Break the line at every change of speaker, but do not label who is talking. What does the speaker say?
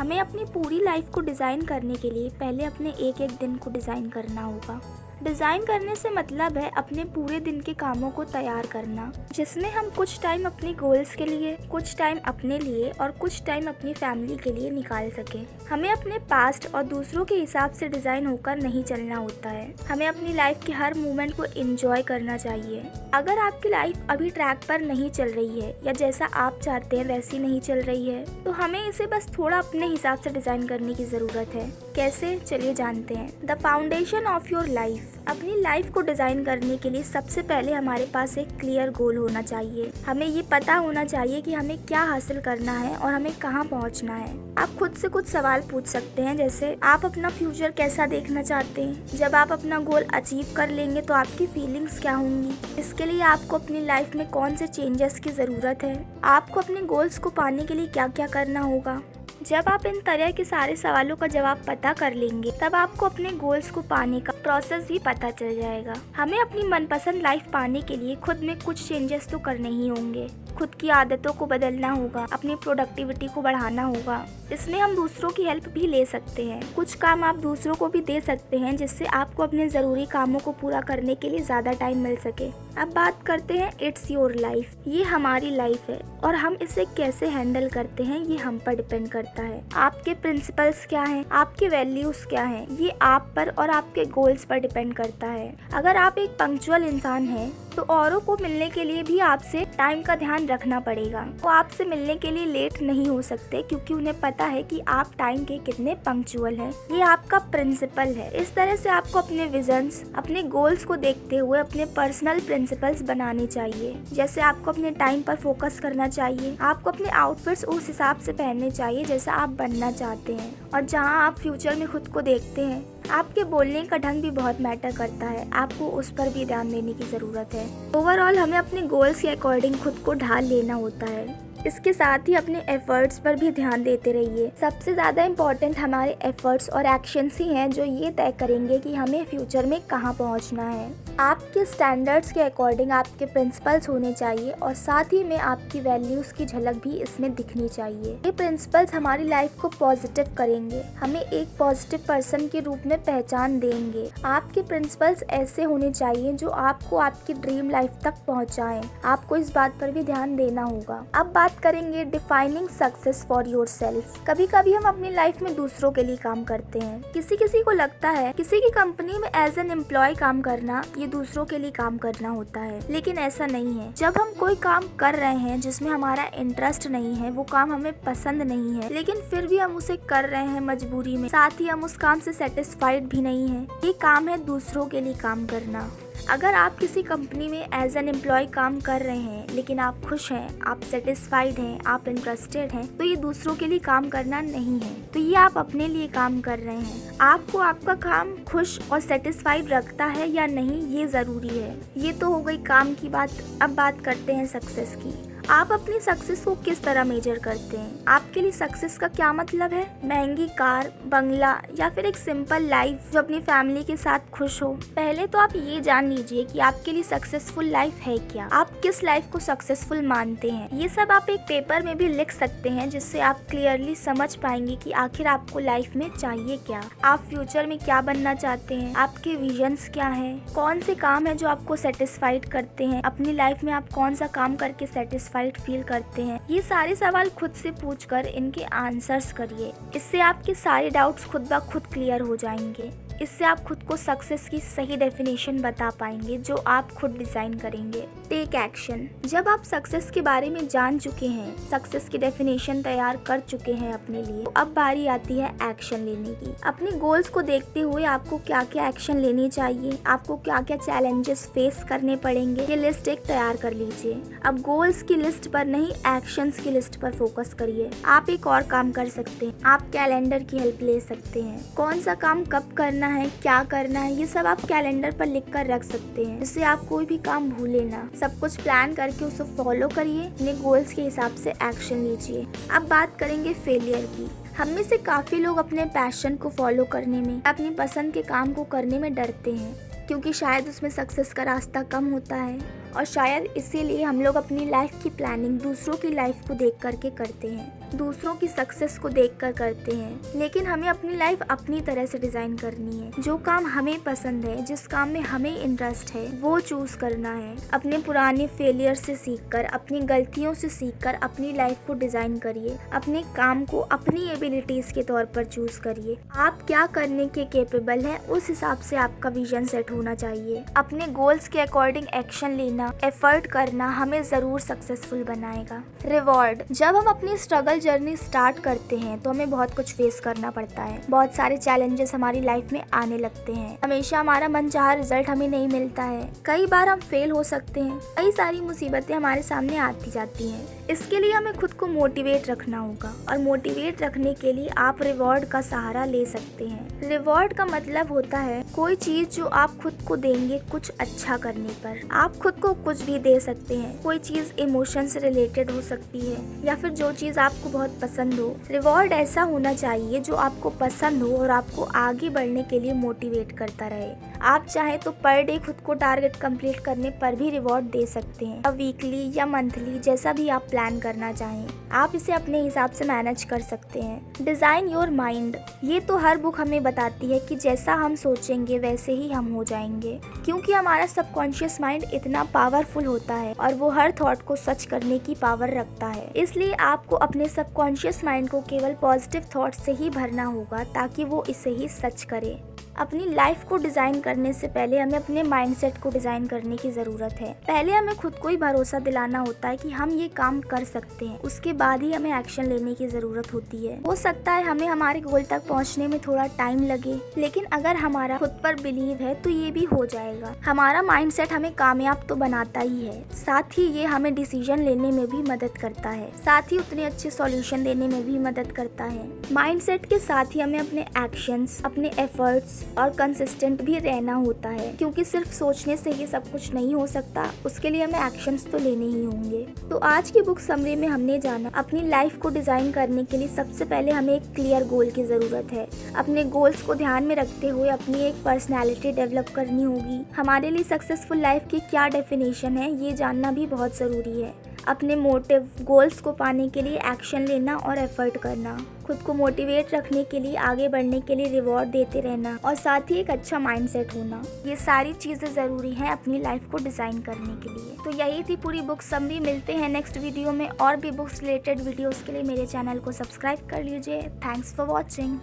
हमें अपनी पूरी लाइफ को डिज़ाइन करने के लिए पहले अपने एक एक दिन को डिज़ाइन करना होगा। डिज़ाइन करने से मतलब है अपने पूरे दिन के कामों को तैयार करना, जिसमें हम कुछ टाइम अपने गोल्स के लिए, कुछ टाइम अपने लिए और कुछ टाइम अपनी फैमिली के लिए निकाल सकें। हमें अपने पास्ट और दूसरों के हिसाब से डिज़ाइन होकर नहीं चलना होता है। हमें अपनी लाइफ के हर मोमेंट को एंजॉय करना चाहिए। अगर आपकी लाइफ अभी ट्रैक पर नहीं चल रही है या जैसा आप चाहते हैं वैसी नहीं चल रही है, तो हमें इसे बस थोड़ा अपने हिसाब से डिज़ाइन करने की ज़रूरत है। कैसे, चलिए जानते हैं। The foundation of your life. अपनी लाइफ को डिज़ाइन करने के लिए सबसे पहले हमारे पास एक क्लियर गोल होना चाहिए। हमें ये पता होना चाहिए कि हमें क्या हासिल करना है और हमें कहाँ पहुँचना है। आप खुद से कुछ सवाल पूछ सकते हैं, जैसे आप अपना फ्यूचर कैसा देखना चाहते हैं? जब आप अपना गोल अचीव कर लेंगे तो आपकी फीलिंग्स क्या होंगी? इसके लिए आपको अपनी लाइफ में कौन से चेंजेस की ज़रूरत है? आपको अपने गोल्स को पाने के लिए क्या क्या करना होगा? जब आप इन तरह के सारे सवालों का जवाब पता कर लेंगे, तब आपको अपने गोल्स को पाने का प्रोसेस भी पता चल जाएगा। हमें अपनी मनपसंद लाइफ पाने के लिए खुद में कुछ चेंजेस तो करने ही होंगे। खुद की आदतों को बदलना होगा, अपनी प्रोडक्टिविटी को बढ़ाना होगा। इसमें हम दूसरों की हेल्प भी ले सकते हैं। कुछ काम आप दूसरों को भी दे सकते हैं, जिससे आपको अपने ज़रूरी कामों को पूरा करने के लिए ज़्यादा टाइम मिल सके। अब बात करते हैं इट्स योर लाइफ। ये हमारी लाइफ है और हम इसे कैसे हैंडल करते हैं ये हम पर डिपेंड करता है। आपके प्रिंसिपल्स क्या हैं, आपके वैल्यूज क्या हैं, ये आप पर और आपके गोल्स पर डिपेंड करता है। अगर आप एक पंक्चुअल इंसान हैं तो औरों को मिलने के लिए भी आपसे टाइम का ध्यान रखना पड़ेगा। वो आपसे मिलने के लिए लेट नहीं हो सकते, क्योंकि उन्हें पता है कि आप टाइम के कितने पंक्चुअल हैं। ये आपका प्रिंसिपल है। इस तरह से आपको अपने विजन्स, अपने गोल्स को देखते हुए अपने पर्सनल प्रिंसिपल्स बनाने चाहिए। जैसे आपको अपने टाइम पर फोकस करना चाहिए, आपको अपने आउटफिट्स उस हिसाब से पहनने चाहिए जैसा आप बनना चाहते हैं, और जहाँ आप फ्यूचर में खुद को देखते हैं। आपके बोलने का ढंग भी बहुत मैटर करता है, आपको उस पर भी ध्यान देने की ज़रूरत है। ओवरऑल हमें अपने गोल्स के अकॉर्डिंग खुद को ढाल लेना होता है। इसके साथ ही अपने एफर्ट्स पर भी ध्यान देते रहिए। सबसे ज़्यादा इम्पॉर्टेंट हमारे एफर्ट्स और एक्शंस ही हैं जो ये तय करेंगे कि हमें फ्यूचर में कहाँ पहुँचना है। आपके स्टैंडर्ड्स के अकॉर्डिंग आपके प्रिंसिपल्स होने चाहिए और साथ ही में आपकी वैल्यूज़ की झलक भी इसमें दिखनी चाहिए। ये प्रिंसिपल्स हमारी लाइफ को पॉजिटिव करेंगे, हमें एक पॉजिटिव पर्सन के रूप में पहचान देंगे। आपके प्रिंसिपल्स ऐसे होने चाहिए जो आपको आपकी ड्रीम लाइफ तक पहुँचाएं। आपको इस बात पर भी ध्यान देना होगा। अब बात करेंगे डिफाइनिंग सक्सेस फॉर योरसेल्फ। कभी कभी हम अपनी लाइफ में दूसरों के लिए काम करते हैं। किसी को लगता है किसी की कंपनी में एज एन एम्प्लॉय काम करना ये दूसरों के लिए काम करना होता है, लेकिन ऐसा नहीं है। जब हम कोई काम कर रहे हैं जिसमें हमारा इंटरेस्ट नहीं है, वो काम हमें पसंद नहीं है, लेकिन फिर भी हम उसे कर रहे हैं मजबूरी में, साथ ही हम उस काम से सेटिस्फाइड भी नहीं है, ये काम है दूसरों के लिए काम करना। अगर आप किसी कंपनी में एज एन एम्प्लॉय काम कर रहे हैं लेकिन आप खुश हैं, आप सेटिस्फाइड हैं, आप इंटरेस्टेड हैं, तो ये दूसरों के लिए काम करना नहीं है, तो ये आप अपने लिए काम कर रहे हैं। आपको आपका काम खुश और सेटिस्फाइड रखता है या नहीं, ये ज़रूरी है। ये तो हो गई काम की बात। अब बात करते हैं सक्सेस की। आप अपनी सक्सेस को किस तरह मेजर करते हैं? आपके लिए सक्सेस का क्या मतलब है? महंगी कार, बंगला या फिर एक सिंपल लाइफ जो अपनी फैमिली के साथ खुश हो? पहले तो आप ये जान लीजिए कि आपके लिए सक्सेसफुल लाइफ है क्या, आप किस लाइफ को सक्सेसफुल मानते हैं। ये सब आप एक पेपर में भी लिख सकते हैं, जिससे आप क्लियरली समझ पाएंगे कि आखिर आपको लाइफ में चाहिए क्या, आप फ्यूचर में क्या बनना चाहते हैं, आपके विजन्स क्या है, कौन से काम है जो आपको सेटिस्फाइड करते हैं, अपनी लाइफ में आप कौन सा काम करके सेटिस्फाइड फील करते हैं। ये सारे सवाल खुद से पूछकर इनके आंसर्स करिए। इससे आपके सारे डाउट्स खुद ब खुद क्लियर हो जाएंगे। इससे आप खुद को सक्सेस की सही डेफिनेशन बता पाएंगे जो आप खुद डिजाइन करेंगे। Take action. जब आप सक्सेस के बारे में जान चुके हैं, सक्सेस की डेफिनेशन तैयार कर चुके हैं अपने लिए, तो अब बारी आती है एक्शन लेने की। अपने गोल्स को देखते हुए आपको क्या क्या एक्शन लेने चाहिए, आपको क्या क्या चैलेंजेस फेस करने पड़ेंगे, ये लिस्ट एक तैयार कर लीजिए। अब गोल्स की लिस्ट पर नहीं, एक्शंस की लिस्ट पर फोकस करिए। आप एक और काम कर सकते हैं, आप कैलेंडर की हेल्प ले सकते हैं। कौन सा काम कब करना है, क्या करना है, ये सब आप कैलेंडर पर लिख कर रख सकते हैं, जिससे आप कोई भी काम भूले ना। सब कुछ प्लान करके उसे फॉलो करिए, अपने गोल्स के हिसाब से एक्शन लीजिए। अब बात करेंगे फेलियर की। हम में से काफी लोग अपने पैशन को फॉलो करने में, अपनी पसंद के काम को करने में डरते हैं, क्योंकि शायद उसमें सक्सेस का रास्ता कम होता है, और शायद इसीलिए हम लोग अपनी लाइफ की प्लानिंग दूसरों की लाइफ को देख करके करते हैं। दूसरों की सक्सेस को देखकर करते हैं, लेकिन हमें अपनी लाइफ अपनी तरह से डिजाइन करनी है। जो काम हमें पसंद है, जिस काम में हमें इंटरेस्ट है, वो चूज करना है। अपने पुराने फेलियर से सीखकर, अपनी गलतियों से सीखकर अपनी लाइफ को डिजाइन करिए। अपने काम को अपनी एबिलिटीज के तौर पर चूज करिए। आप क्या करने के केपेबल हैं, उस हिसाब से आपका विजन सेट होना चाहिए। अपने गोल्स के अकॉर्डिंग एक्शन लेना, एफर्ट करना हमें जरूर सक्सेसफुल बनाएगा। रिवॉर्ड, जब हम अपनी स्ट्रगल जर्नी स्टार्ट करते हैं तो हमें बहुत कुछ फेस करना पड़ता है। बहुत सारे चैलेंजेस हमारी लाइफ में आने लगते हैं। हमेशा हमारा मनचाहा रिजल्ट हमें नहीं मिलता है। कई बार हम फेल हो सकते हैं। कई सारी मुसीबतें हमारे सामने आती जाती हैं। इसके लिए हमें खुद को मोटिवेट रखना होगा, और मोटिवेट रखने के लिए आप रिवॉर्ड का सहारा ले सकते हैं। रिवॉर्ड का मतलब होता है कोई चीज जो आप खुद को देंगे कुछ अच्छा करने पर। आप खुद को कुछ भी दे सकते हैं। कोई चीज इमोशन से रिलेटेड हो सकती है, या फिर जो चीज आपको बहुत पसंद हो। रिवॉर्ड ऐसा होना चाहिए जो आपको पसंद हो और आपको आगे बढ़ने के लिए मोटिवेट करता रहे। आप चाहे तो पर डे खुद को टारगेट कंप्लीट करने पर भी रिवॉर्ड दे सकते हैं, वीकली या मंथली, जैसा भी आप प्लान करना चाहें। आप इसे अपने हिसाब से मैनेज कर सकते हैं। डिजाइन योर माइंड, ये तो हर बुक हमें बताती है कि जैसा हम सोचेंगे वैसे ही हम हो जाएंगे, क्योंकि हमारा सबकॉन्शियस माइंड इतना पावरफुल होता है और वो हर थॉट को सच करने की पावर रखता है। इसलिए आपको अपने सबकॉन्शियस माइंड को केवल पॉजिटिव थॉट से ही भरना होगा ताकि वो इसे ही सच करे। अपनी लाइफ को डिजाइन करने से पहले हमें अपने माइंडसेट को डिजाइन करने की जरूरत है। पहले हमें खुद को ही भरोसा दिलाना होता है कि हम ये काम कर सकते हैं। उसके बाद ही हमें एक्शन लेने की जरूरत होती है। हो सकता है हमें हमारे गोल तक पहुंचने में थोड़ा टाइम लगे, लेकिन अगर हमारा खुद पर बिलीव है तो ये भी हो जाएगा। हमारा माइंडसेट हमें कामयाब तो बनाता ही है, साथ ही ये हमें डिसीजन लेने में भी मदद करता है, साथ ही उतने अच्छे सॉल्यूशन देने में भी मदद करता है। माइंडसेट के साथ ही हमें अपने एक्शंस, अपने एफर्ट्स और कंसिस्टेंट भी रहना होता है, क्योंकि सिर्फ सोचने से ये सब कुछ नहीं हो सकता। उसके लिए हमें एक्शंस तो लेने ही होंगे। तो आज की बुक समरी में हमने जाना अपनी लाइफ को डिजाइन करने के लिए सबसे पहले हमें एक क्लियर गोल की जरूरत है। अपने गोल्स को ध्यान में रखते हुए अपनी एक पर्सनैलिटी डेवलप करनी होगी। हमारे लिए सक्सेसफुल लाइफ की क्या डेफिनेशन है, ये जानना भी बहुत जरूरी है। अपने मोटिव, गोल्स को पाने के लिए एक्शन लेना और एफर्ट करना, खुद को मोटिवेट रखने के लिए, आगे बढ़ने के लिए रिवॉर्ड देते रहना, और साथ ही एक अच्छा माइंडसेट होना, ये सारी चीज़ें ज़रूरी हैं अपनी लाइफ को डिज़ाइन करने के लिए। तो यही थी पूरी बुक समरी। मिलते हैं नेक्स्ट वीडियो में और भी बुक्स रिलेटेड वीडियोज़ के लिए मेरे चैनल को सब्सक्राइब कर लीजिए। Thanks for watching.